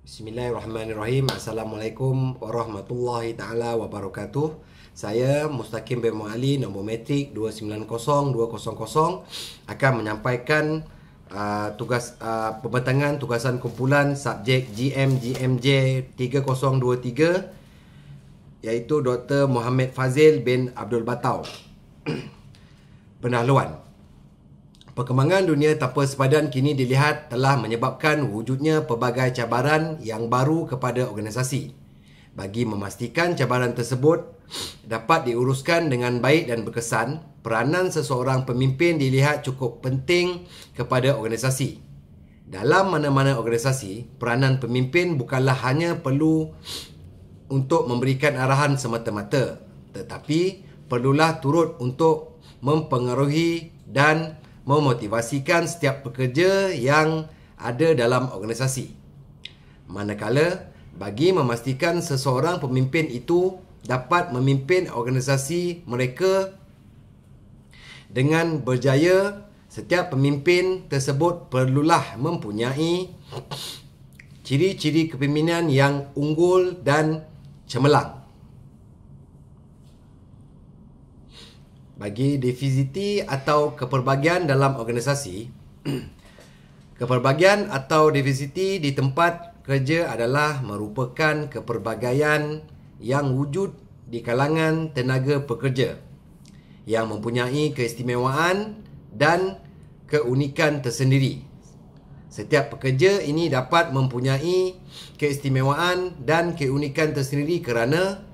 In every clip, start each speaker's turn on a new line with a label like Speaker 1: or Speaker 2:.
Speaker 1: Bismillahirrahmanirrahim. Assalamualaikum warahmatullahi taala wabarakatuh. Saya Mustaqim bin Ali, nombor metrik 290200, akan menyampaikan pembentangan tugasan kumpulan subjek GMJ 3023, iaitu Dr. Muhammad Fazil bin Abdul Batau. Pendahuluan. Perkembangan dunia tanpa sepadan kini dilihat telah menyebabkan wujudnya pelbagai cabaran yang baru kepada organisasi. Bagi memastikan cabaran tersebut dapat diuruskan dengan baik dan berkesan, peranan seseorang pemimpin dilihat cukup penting kepada organisasi. Dalam mana-mana organisasi, peranan pemimpin bukanlah hanya perlu untuk memberikan arahan semata-mata, tetapi perlulah turut untuk mempengaruhi dan memotivasikan setiap pekerja yang ada dalam organisasi. Manakala, bagi memastikan seseorang pemimpin itu dapat memimpin organisasi mereka dengan berjaya, setiap pemimpin tersebut perlulah mempunyai ciri-ciri kepimpinan yang unggul dan cemerlang. Bagi diversiti atau keperbagian dalam organisasi, keperbagian atau diversiti di tempat kerja adalah merupakan keperbagaian yang wujud di kalangan tenaga pekerja yang mempunyai keistimewaan dan keunikan tersendiri. Setiap pekerja ini dapat mempunyai keistimewaan dan keunikan tersendiri kerana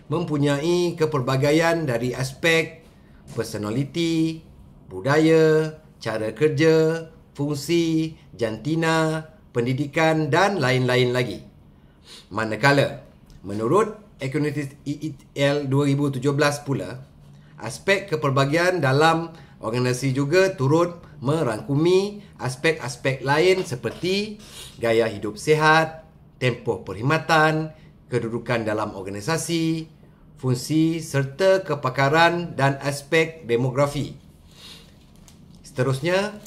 Speaker 1: mempunyai keperbagaian dari aspek personaliti, budaya, cara kerja, fungsi, jantina, pendidikan dan lain-lain lagi. Manakala, menurut Economics EEL 2017 pula, aspek keperbagaian dalam organisasi juga turut merangkumi aspek-aspek lain seperti gaya hidup sihat, tempoh perkhidmatan, kedudukan dalam organisasi, fungsi serta kepakaran dan aspek demografi. Seterusnya,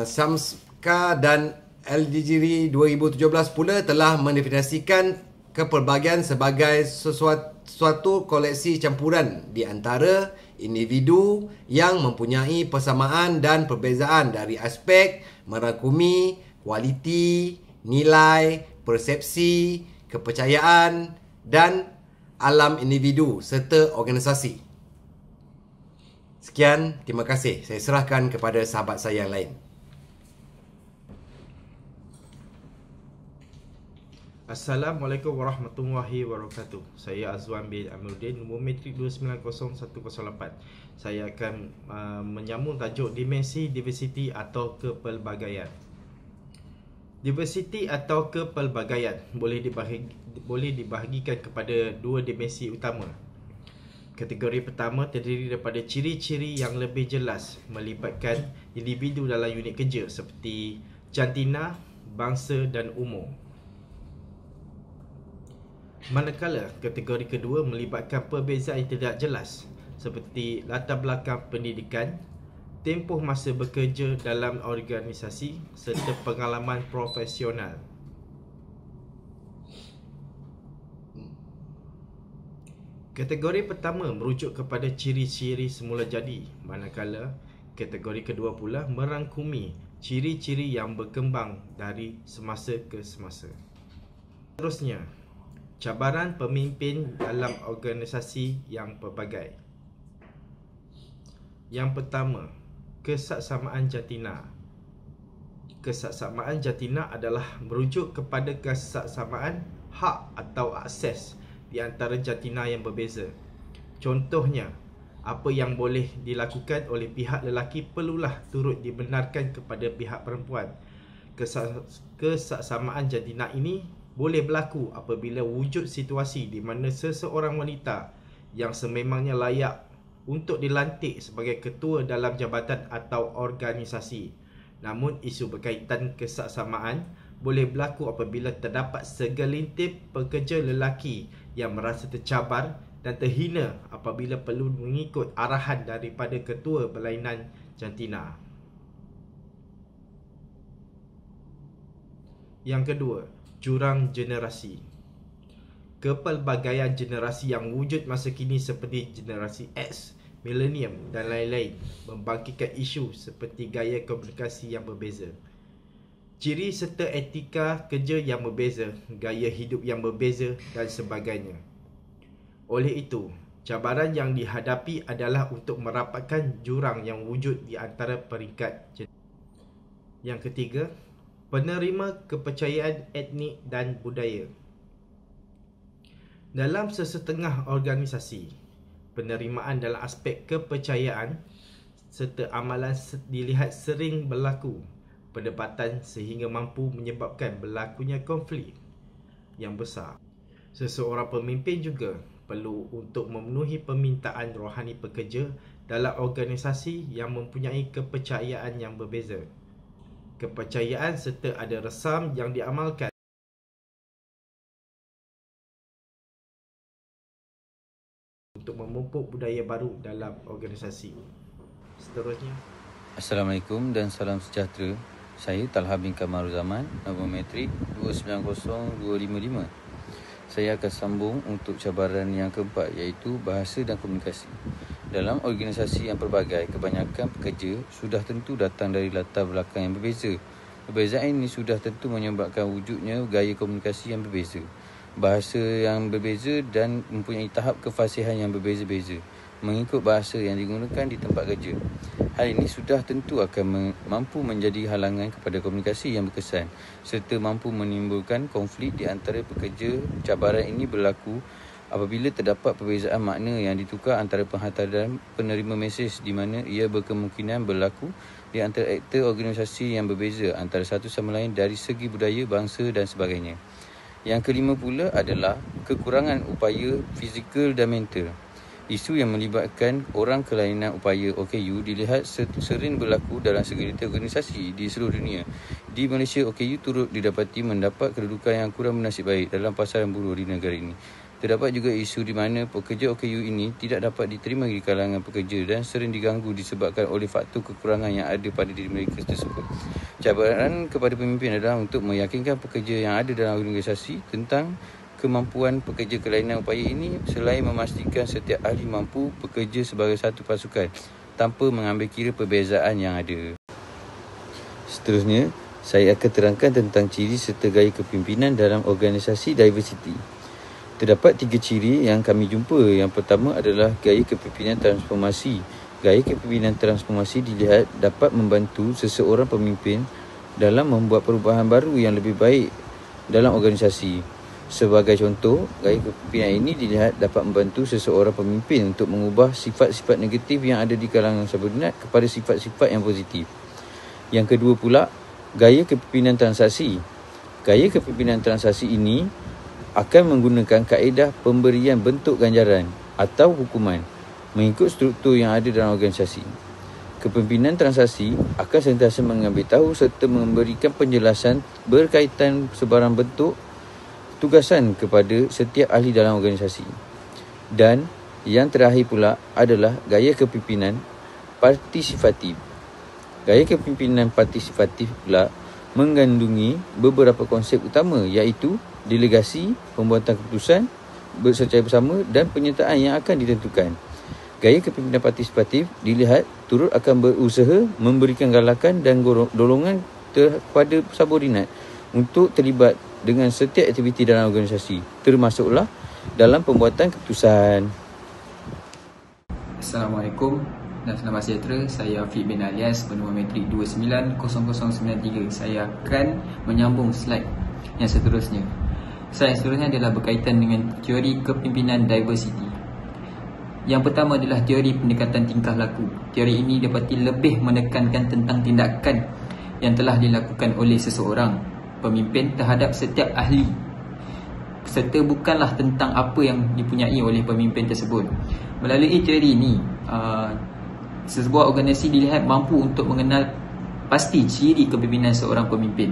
Speaker 1: Samska dan LDGRI 2017 pula telah mendefinisikan keperbagian sebagai suatu koleksi campuran di antara individu yang mempunyai persamaan dan perbezaan dari aspek merangkumi kualiti, nilai, persepsi, kepercayaan dan alam individu serta organisasi. Sekian, terima kasih. Saya serahkan kepada sahabat saya yang lain.
Speaker 2: Assalamualaikum warahmatullahi wabarakatuh. Saya Azwan bin Amiruddin, nombor metrik 290108. Saya akan menyambung tajuk dimensi diversiti atau kepelbagaian. Diversiti atau kepelbagaian boleh dibahagikan kepada dua dimensi utama. Kategori pertama terdiri daripada ciri-ciri yang lebih jelas melibatkan individu dalam unit kerja seperti jantina, bangsa dan umur. Manakala kategori kedua melibatkan perbezaan yang tidak jelas seperti latar belakang pendidikan, tempoh masa bekerja dalam organisasi serta pengalaman profesional. Kategori pertama merujuk kepada ciri-ciri semula jadi, manakala kategori kedua pula merangkumi ciri-ciri yang berkembang dari semasa ke semasa. Seterusnya, cabaran pemimpin dalam organisasi yang pelbagai. Yang pertama, kesaksamaan jantina. Kesaksamaan jantina adalah merujuk kepada kesaksamaan hak atau akses di antara jantina yang berbeza. Contohnya, apa yang boleh dilakukan oleh pihak lelaki perlulah turut dibenarkan kepada pihak perempuan. Kesaksamaan jantina ini boleh berlaku apabila wujud situasi di mana seseorang wanita yang sememangnya layak untuk dilantik sebagai ketua dalam jabatan atau organisasi. Namun isu berkaitan kesaksamaan boleh berlaku apabila terdapat segelintir pekerja lelaki yang merasa tercabar dan terhina apabila perlu mengikut arahan daripada ketua berlainan jantina. Yang kedua, jurang generasi. Kepelbagaian generasi yang wujud masa kini seperti generasi X, Millennium dan lain-lain membangkitkan isu seperti gaya komunikasi yang berbeza, ciri serta etika kerja yang berbeza, gaya hidup yang berbeza dan sebagainya. Oleh itu, cabaran yang dihadapi adalah untuk merapatkan jurang yang wujud di antara peringkat generasi. Yang ketiga, penerima kepercayaan etnik dan budaya. Dalam sesetengah organisasi, penerimaan dalam aspek kepercayaan serta amalan dilihat sering berlaku perdebatan sehingga mampu menyebabkan berlakunya konflik yang besar. Seseorang pemimpin juga perlu untuk memenuhi permintaan rohani pekerja dalam organisasi yang mempunyai kepercayaan yang berbeza. Kepercayaan serta ada resam yang diamalkan untuk memupuk budaya baru dalam organisasi. Seterusnya,
Speaker 3: Assalamualaikum dan salam sejahtera. Saya Talha bin Kamarul Zaman, nombor metrik 290255. Saya akan sambung untuk cabaran yang keempat, iaitu bahasa dan komunikasi. Dalam organisasi yang pelbagai, kebanyakan pekerja sudah tentu datang dari latar belakang yang berbeza. Perbezaan ini sudah tentu menyebabkan wujudnya gaya komunikasi yang berbeza, bahasa yang berbeza dan mempunyai tahap kefasihan yang berbeza-beza mengikut bahasa yang digunakan di tempat kerja. Hal ini sudah tentu akan mampu menjadi halangan kepada komunikasi yang berkesan serta mampu menimbulkan konflik di antara pekerja. Cabaran ini berlaku apabila terdapat perbezaan makna yang ditukar antara penghantar dan penerima mesej, di mana ia berkemungkinan berlaku di antara aktor organisasi yang berbeza antara satu sama lain dari segi budaya, bangsa dan sebagainya. Yang kelima pula adalah kekurangan upaya fizikal dan mental. Isu yang melibatkan orang kelainan upaya OKU dilihat sering berlaku dalam segelintir organisasi di seluruh dunia. Di Malaysia, OKU turut didapati mendapat kedudukan yang kurang bernasib baik dalam pasaran buruh di negara ini. Terdapat juga isu di mana pekerja OKU ini tidak dapat diterima di kalangan pekerja dan sering diganggu disebabkan oleh faktor kekurangan yang ada pada diri mereka tersebut. Cabaran kepada pemimpin adalah untuk meyakinkan pekerja yang ada dalam organisasi tentang kemampuan pekerja kelainan upaya ini, selain memastikan setiap ahli mampu bekerja sebagai satu pasukan tanpa mengambil kira perbezaan yang ada. Seterusnya, saya akan terangkan tentang ciri serta gaya kepimpinan dalam organisasi diversity. Terdapat 3 ciri yang kami jumpa. Yang pertama adalah gaya kepimpinan transformasi. Gaya kepimpinan transformasi dilihat dapat membantu seseorang pemimpin dalam membuat perubahan baru yang lebih baik dalam organisasi. Sebagai contoh, gaya kepimpinan ini dilihat dapat membantu seseorang pemimpin untuk mengubah sifat-sifat negatif yang ada di kalangan subordinat kepada sifat-sifat yang positif. Yang kedua pula, gaya kepimpinan transaksi. Gaya kepimpinan transaksi ini akan menggunakan kaedah pemberian bentuk ganjaran atau hukuman mengikut struktur yang ada dalam organisasi. Kepimpinan transaksi akan sentiasa mengambil tahu serta memberikan penjelasan berkaitan sebarang bentuk tugasan kepada setiap ahli dalam organisasi. Dan yang terakhir pula adalah gaya kepimpinan partisipatif. Gaya kepimpinan partisipatif pula mengandungi beberapa konsep utama, iaitu delegasi, pembuatan keputusan secara bersama dan penyertaan yang akan ditentukan. Gaya kepimpinan partisipatif dilihat turut akan berusaha memberikan galakan dan dorongan kepada subordinat untuk terlibat dengan setiap aktiviti dalam organisasi, termasuklah dalam pembuatan keputusan.
Speaker 4: Assalamualaikum dan selamat sejahtera. Saya Afiq bin Alias, bernombor metrik 290093. Saya akan menyambung slide yang seterusnya. Slide seterusnya adalah berkaitan dengan teori kepimpinan diversity. Yang pertama adalah teori pendekatan tingkah laku. Teori ini dapati lebih menekankan tentang tindakan yang telah dilakukan oleh seseorang pemimpin terhadap setiap ahli, serta bukanlah tentang apa yang dipunyai oleh pemimpin tersebut. Melalui teori ini, sebuah organisasi dilihat mampu untuk mengenal pasti ciri kepimpinan seorang pemimpin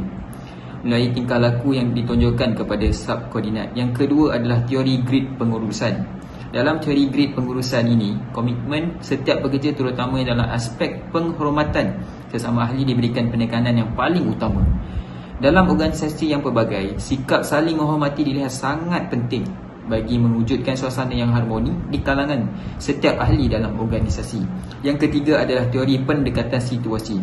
Speaker 4: melalui tingkah laku yang ditonjolkan kepada subkoordinat. Yang kedua adalah teori grid pengurusan. Dalam teori grid pengurusan ini, komitmen setiap pekerja terutama dalam aspek penghormatan sesama ahli diberikan penekanan yang paling utama. Dalam organisasi yang pelbagai, sikap saling menghormati dilihat sangat penting bagi mewujudkan suasana yang harmoni di kalangan setiap ahli dalam organisasi. Yang ketiga adalah teori pendekatan situasi.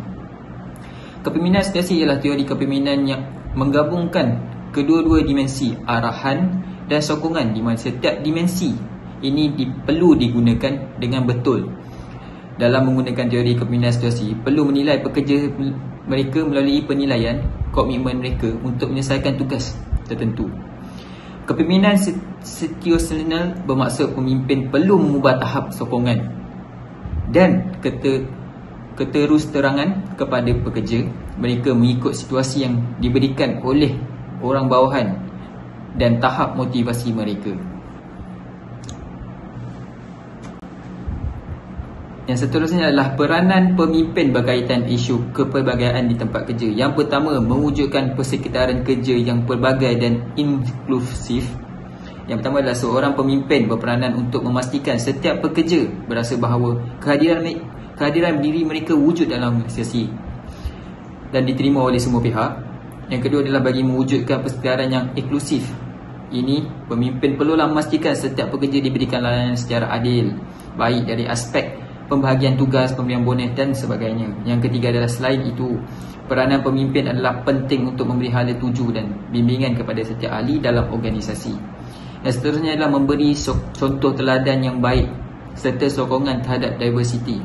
Speaker 4: Kepimpinan situasi ialah teori kepimpinan yang menggabungkan kedua-dua dimensi arahan dan sokongan, di mana setiap dimensi ini perlu digunakan dengan betul. Dalam menggunakan teori kepimpinan situasi, perlu menilai pekerja mereka melalui penilaian komitmen mereka untuk menyelesaikan tugas tertentu. Kepimpinan situasional bermaksud pemimpin perlu mengubah tahap sokongan dan keterusterangan kepada pekerja mereka mengikut situasi yang diberikan oleh orang bawahan dan tahap motivasi mereka. Yang seterusnya adalah peranan pemimpin berkaitan isu kepelbagaian di tempat kerja. Yang pertama, mewujudkan persekitaran kerja yang pelbagai dan inklusif. Yang pertama adalah seorang pemimpin berperanan untuk memastikan setiap pekerja berasa bahawa kehadiran diri mereka wujud dalam organisasi dan diterima oleh semua pihak. Yang kedua adalah bagi mewujudkan persekitaran yang inklusif. Ini, pemimpin perlulah memastikan setiap pekerja diberikan layanan secara adil, baik dari aspek pembahagian tugas, pemberian bonus dan sebagainya. Yang ketiga adalah selain itu, peranan pemimpin adalah penting untuk memberi hala tuju dan bimbingan kepada setiap ahli dalam organisasi. Yang seterusnya adalah memberi contoh teladan yang baik serta sokongan terhadap diversity.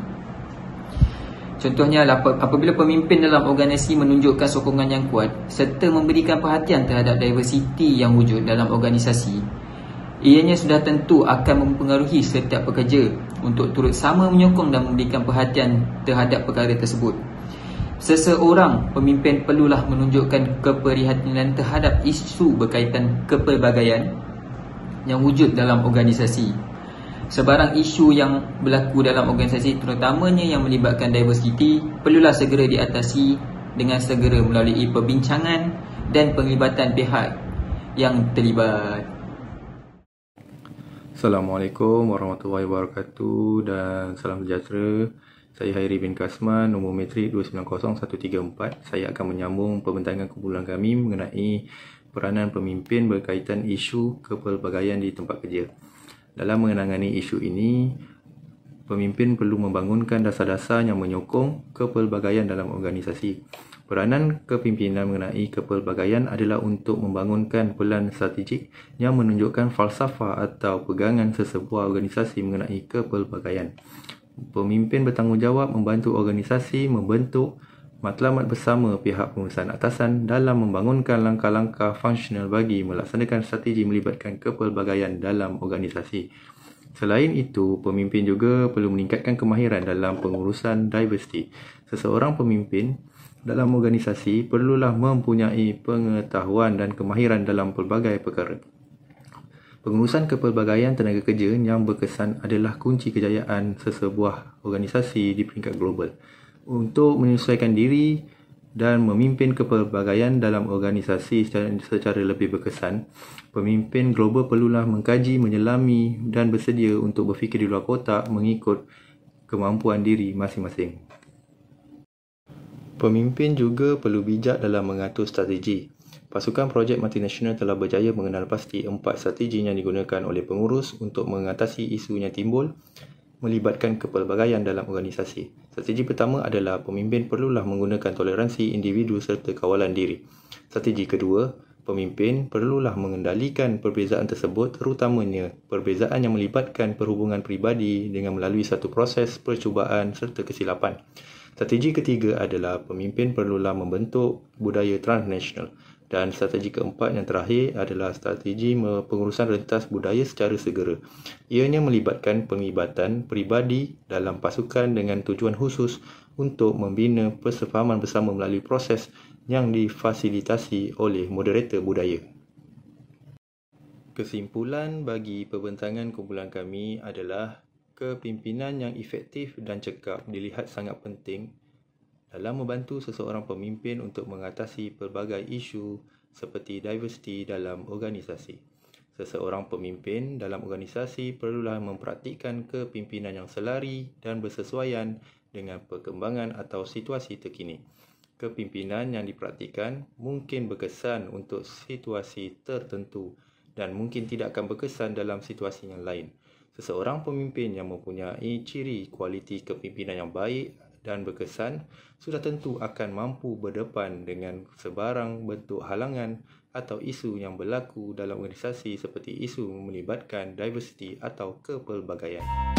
Speaker 4: Contohnya adalah apabila pemimpin dalam organisasi menunjukkan sokongan yang kuat serta memberikan perhatian terhadap diversity yang wujud dalam organisasi, ianya sudah tentu akan mempengaruhi setiap pekerja untuk turut sama menyokong dan memberikan perhatian terhadap perkara tersebut. Seseorang pemimpin perlulah menunjukkan keprihatinan terhadap isu berkaitan kepelbagaian yang wujud dalam organisasi. Sebarang isu yang berlaku dalam organisasi, terutamanya yang melibatkan diversity, perlulah segera diatasi dengan segera melalui perbincangan dan penglibatan pihak yang terlibat.
Speaker 5: Assalamualaikum warahmatullahi wabarakatuh dan salam sejahtera. Saya Hairi bin Kasman, nombor metrik 290134. Saya akan menyambung pembentangan kumpulan kami mengenai peranan pemimpin berkaitan isu kepelbagaian di tempat kerja. Dalam mengenangani isu ini, pemimpin perlu membangunkan dasar-dasar yang menyokong kepelbagaian dalam organisasi. Peranan kepimpinan mengenai kepelbagaian adalah untuk membangunkan pelan strategik yang menunjukkan falsafah atau pegangan sesebuah organisasi mengenai kepelbagaian. Pemimpin bertanggungjawab membantu organisasi membentuk matlamat bersama pihak pengurusan atasan dalam membangunkan langkah-langkah fungsional bagi melaksanakan strategi melibatkan kepelbagaian dalam organisasi. Selain itu, pemimpin juga perlu meningkatkan kemahiran dalam pengurusan diversity. Seseorang pemimpin dalam organisasi perlulah mempunyai pengetahuan dan kemahiran dalam pelbagai perkara. Pengurusan kepelbagaian tenaga kerja yang berkesan adalah kunci kejayaan sesebuah organisasi di peringkat global. Untuk menyesuaikan diri dan memimpin kepelbagaian dalam organisasi secara lebih berkesan, pemimpin global perlulah mengkaji, menyelami dan bersedia untuk berfikir di luar kotak mengikut kemampuan diri masing-masing. Pemimpin juga perlu bijak dalam mengatur strategi. Pasukan projek multinasional telah berjaya mengenal pasti 4 strategi yang digunakan oleh pengurus untuk mengatasi isu yang timbul melibatkan kepelbagaian dalam organisasi. Strategi pertama adalah pemimpin perlulah menggunakan toleransi individu serta kawalan diri. Strategi kedua, pemimpin perlulah mengendalikan perbezaan tersebut, terutamanya perbezaan yang melibatkan perhubungan peribadi dengan melalui satu proses percubaan serta kesilapan. Strategi ketiga adalah pemimpin perlulah membentuk budaya transnasional. Dan strategi keempat yang terakhir adalah strategi pengurusan rentas budaya secara segera. Ianya melibatkan penglibatan peribadi dalam pasukan dengan tujuan khusus untuk membina persefahaman bersama melalui proses yang difasilitasi oleh moderator budaya. Kesimpulan bagi pembentangan kumpulan kami adalah kepimpinan yang efektif dan cekap dilihat sangat penting dalam membantu seseorang pemimpin untuk mengatasi pelbagai isu seperti diversity dalam organisasi. Seseorang pemimpin dalam organisasi perlulah mempraktikkan kepimpinan yang selari dan bersesuaian dengan perkembangan atau situasi terkini. Kepimpinan yang dipraktikkan mungkin berkesan untuk situasi tertentu dan mungkin tidak akan berkesan dalam situasi yang lain. Seseorang pemimpin yang mempunyai ciri kualiti kepimpinan yang baik dan berkesan sudah tentu akan mampu berdepan dengan sebarang bentuk halangan atau isu yang berlaku dalam organisasi seperti isu melibatkan diversiti atau kepelbagaian.